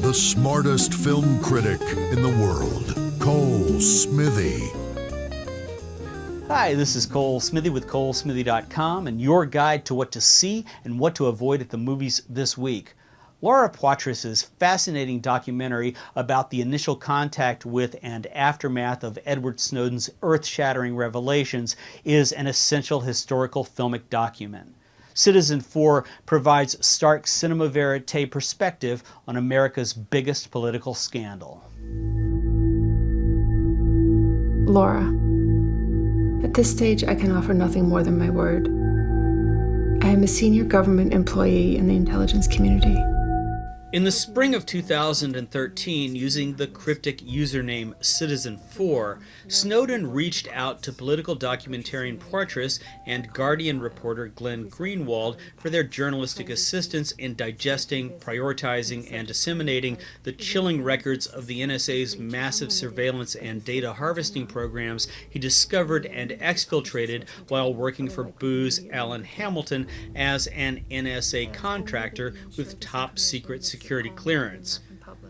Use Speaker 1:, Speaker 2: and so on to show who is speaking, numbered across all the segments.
Speaker 1: the smartest film critic in the world, Cole Smithy.
Speaker 2: Hi, this is Cole Smithy with ColeSmithy.com and your guide to what to see and what to avoid at the movies this week. Laura Poitras's fascinating documentary about the initial contact with and aftermath of Edward Snowden's earth-shattering revelations is an essential historical filmic document. Citizenfour provides stark cinema verite perspective on America's biggest political scandal.
Speaker 3: Laura, at this stage I can offer nothing more than my word. I am a senior government employee in the intelligence community.
Speaker 2: In the spring of 2013, using the cryptic username Citizenfour, Snowden reached out to political documentarian Poitras and Guardian reporter Glenn Greenwald for their journalistic assistance in digesting, prioritizing, and disseminating the chilling records of the NSA's massive surveillance and data harvesting programs he discovered and exfiltrated while working for Booz Allen Hamilton as an NSA contractor with top-secret security clearance.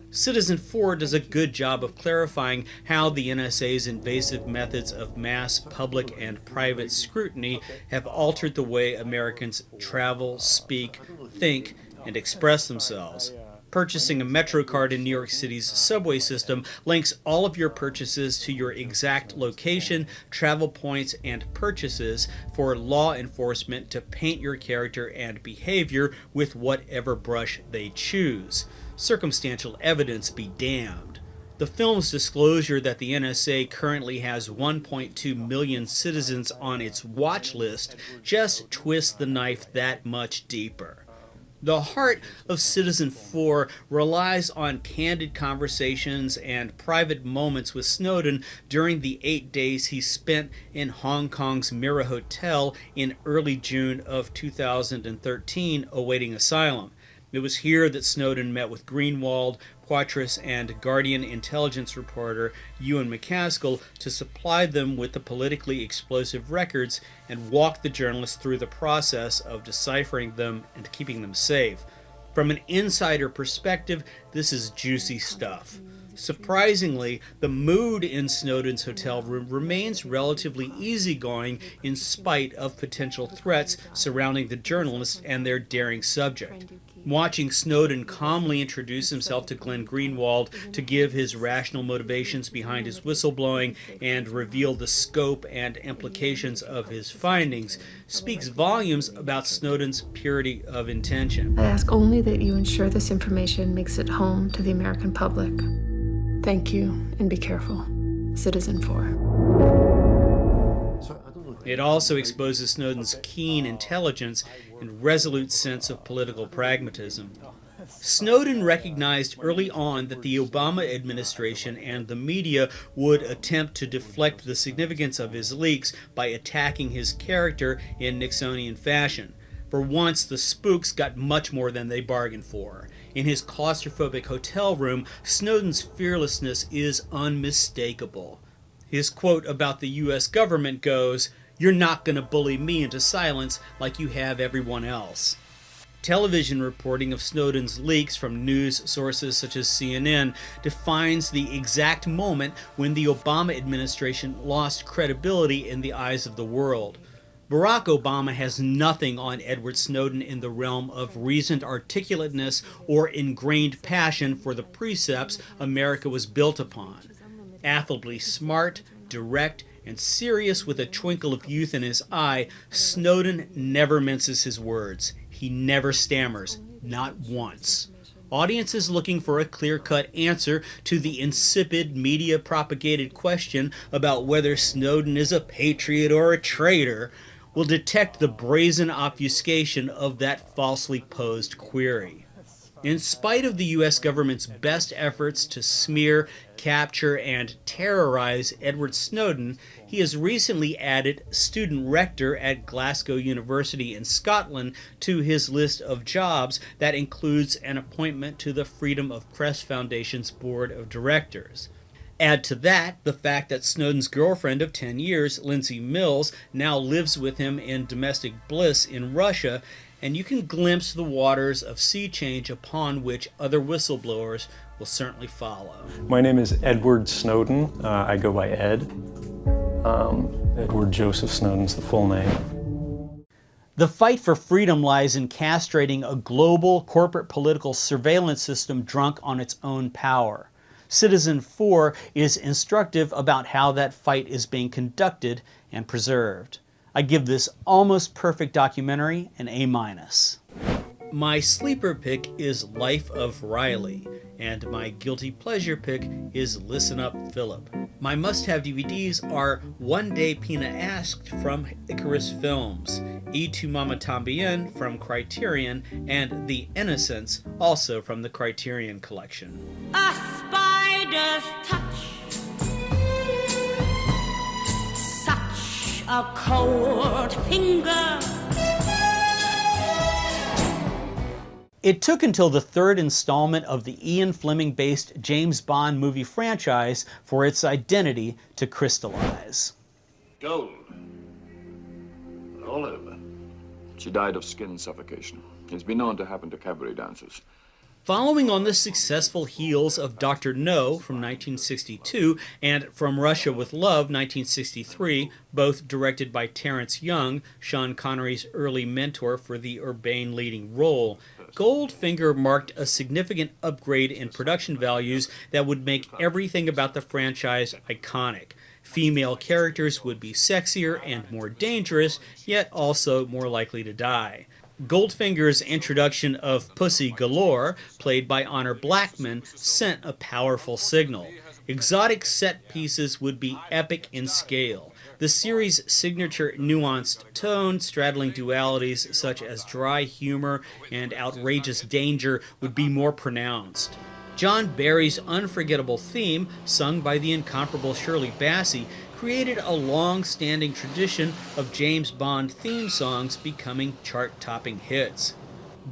Speaker 2: Citizenfour does a good job of clarifying how the NSA's invasive methods of mass public and private scrutiny have altered the way Americans travel, speak, think, and express themselves. Purchasing a Metro card in New York City's subway system links all of your purchases to your exact location, travel points, and purchases for law enforcement to paint your character and behavior with whatever brush they choose. Circumstantial evidence be damned. The film's disclosure that the NSA currently has 1.2 million citizens on its watch list just twists the knife that much deeper. The heart of Citizenfour relies on candid conversations and private moments with Snowden during the 8 days he spent in Hong Kong's Mira Hotel in early June of 2013 awaiting asylum. It was here that Snowden met with Greenwald, Poitras, and Guardian intelligence reporter Ewan McCaskill to supply them with the politically explosive records and walk the journalists through the process of deciphering them and keeping them safe. From an insider perspective, this is juicy stuff. Surprisingly, the mood in Snowden's hotel room remains relatively easygoing in spite of potential threats surrounding the journalists and their daring subject. Watching Snowden calmly introduce himself to Glenn Greenwald to give his rational motivations behind his whistleblowing and reveal the scope and implications of his findings speaks volumes about Snowden's purity of intention.
Speaker 3: I ask only that you ensure this information makes it home to the American public. Thank you, and be careful. Citizenfour.
Speaker 2: It also exposes Snowden's keen intelligence and resolute sense of political pragmatism. Snowden recognized early on that the Obama administration and the media would attempt to deflect the significance of his leaks by attacking his character in Nixonian fashion. For once, the spooks got much more than they bargained for. In his claustrophobic hotel room, Snowden's fearlessness is unmistakable. His quote about the U.S. government goes, "You're not going to bully me into silence like you have everyone else." Television reporting of Snowden's leaks from news sources such as CNN defines the exact moment when the Obama administration lost credibility in the eyes of the world. Barack Obama has nothing on Edward Snowden in the realm of reasoned articulateness or ingrained passion for the precepts America was built upon. Affably smart, direct, and serious with a twinkle of youth in his eye, Snowden never minces his words. He never stammers, not once. Audiences looking for a clear-cut answer to the insipid media-propagated question about whether Snowden is a patriot or a traitor will detect the brazen obfuscation of that falsely posed query. In spite of the U.S. government's best efforts to smear, capture, and terrorize Edward Snowden, he has recently added student rector at Glasgow University in Scotland to his list of jobs that includes an appointment to the Freedom of Press Foundation's board of directors. Add to that the fact that Snowden's girlfriend of 10 years, Lindsay Mills, now lives with him in domestic bliss in Russia, and you can glimpse the waters of sea change upon which other whistleblowers will certainly follow.
Speaker 4: My name is Edward Snowden. I go by Ed. Edward Joseph Snowden's the full name.
Speaker 2: The fight for freedom lies in castrating a global corporate political surveillance system drunk on its own power. Citizenfour is instructive about how that fight is being conducted and preserved. I give this almost perfect documentary an A-. My sleeper pick is Life of Riley, and my guilty pleasure pick is Listen Up, Philip. My must-have DVDs are One Day Pina Asked from Icarus Films, Y Tu Mama Tambien from Criterion, and The Innocents, also from the Criterion Collection.
Speaker 5: A spider's touch, such a cold finger.
Speaker 2: It took until the third installment of the Ian Fleming-based James Bond movie franchise for its identity to crystallize.
Speaker 6: Gold. All over. She died of skin suffocation. It's been known to happen to cabaret dancers.
Speaker 2: Following on the successful heels of Dr. No from 1962 and From Russia with Love 1963, both directed by Terrence Young, Sean Connery's early mentor for the urbane leading role, Goldfinger marked a significant upgrade in production values that would make everything about the franchise iconic. Female characters would be sexier and more dangerous, yet also more likely to die. Goldfinger's introduction of Pussy Galore, played by Honor Blackman, sent a powerful signal. Exotic set pieces would be epic in scale. The series' signature nuanced tone, straddling dualities such as dry humor and outrageous danger, would be more pronounced. John Barry's unforgettable theme, sung by the incomparable Shirley Bassey, created a long-standing tradition of James Bond theme songs becoming chart-topping hits.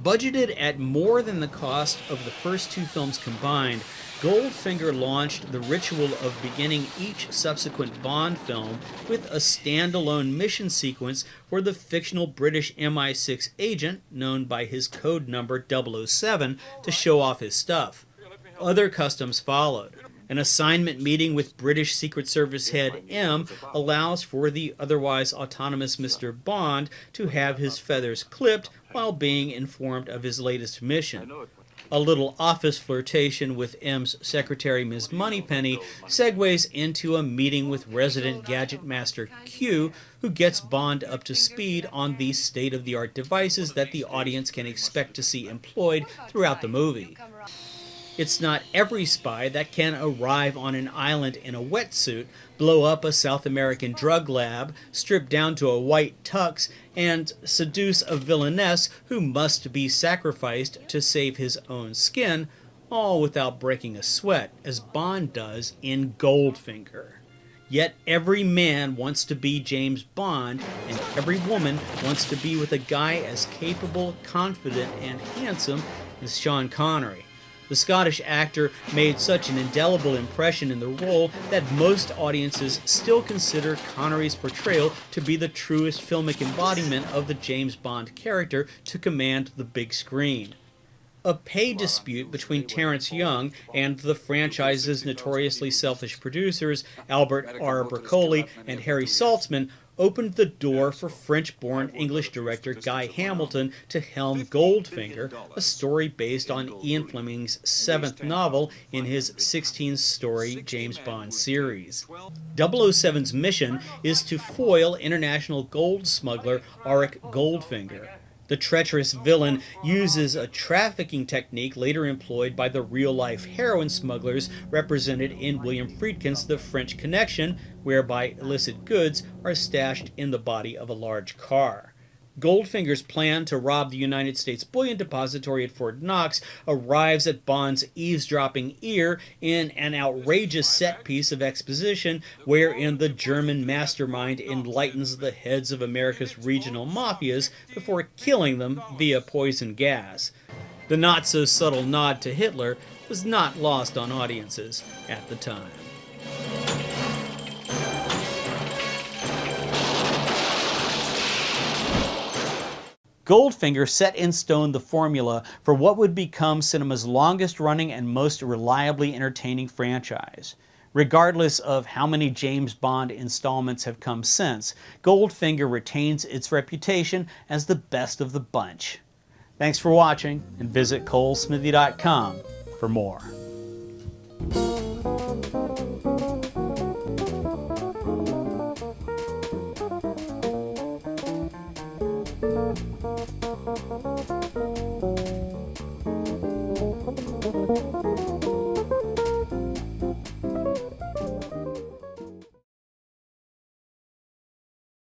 Speaker 2: Budgeted at more than the cost of the first two films combined, Goldfinger launched the ritual of beginning each subsequent Bond film with a standalone mission sequence for the fictional British MI6 agent, known by his code number 007, to show off his stuff. Other customs followed. An assignment meeting with British Secret Service head M allows for the otherwise autonomous Mr. Bond to have his feathers clipped while being informed of his latest mission. A little office flirtation with M's secretary, Ms. Moneypenny, segues into a meeting with resident gadget master Q, who gets Bond up to speed on these state-of-the-art devices that the audience can expect to see employed throughout the movie. It's not every spy that can arrive on an island in a wetsuit, blow up a South American drug lab, strip down to a white tux, and seduce a villainess who must be sacrificed to save his own skin, all without breaking a sweat, as Bond does in Goldfinger. Yet every man wants to be James Bond, and every woman wants to be with a guy as capable, confident, and handsome as Sean Connery. The Scottish actor made such an indelible impression in the role that most audiences still consider Connery's portrayal to be the truest filmic embodiment of the James Bond character to command the big screen. A pay dispute between Terrence Young and the franchise's notoriously selfish producers, Albert R. Broccoli and Harry Saltzman, opened the door for French-born English director Guy Hamilton to helm Goldfinger, a story based on Ian Fleming's seventh novel in his 16-story James Bond series. 007's mission is to foil international gold smuggler Auric Goldfinger. The treacherous villain uses a trafficking technique later employed by the real-life heroin smugglers represented in William Friedkin's The French Connection, whereby illicit goods are stashed in the body of a large car. Goldfinger's plan to rob the United States Bullion Depository at Fort Knox arrives at Bond's eavesdropping ear in an outrageous set piece of exposition wherein the German mastermind enlightens the heads of America's regional mafias before killing them via poison gas. The not-so-subtle nod to Hitler was not lost on audiences at the time. Goldfinger set in stone the formula for what would become cinema's longest-running and most reliably entertaining franchise. Regardless of how many James Bond installments have come since, Goldfinger retains its reputation as the best of the bunch. Thanks for watching, and visit ColeSmithy.com for more.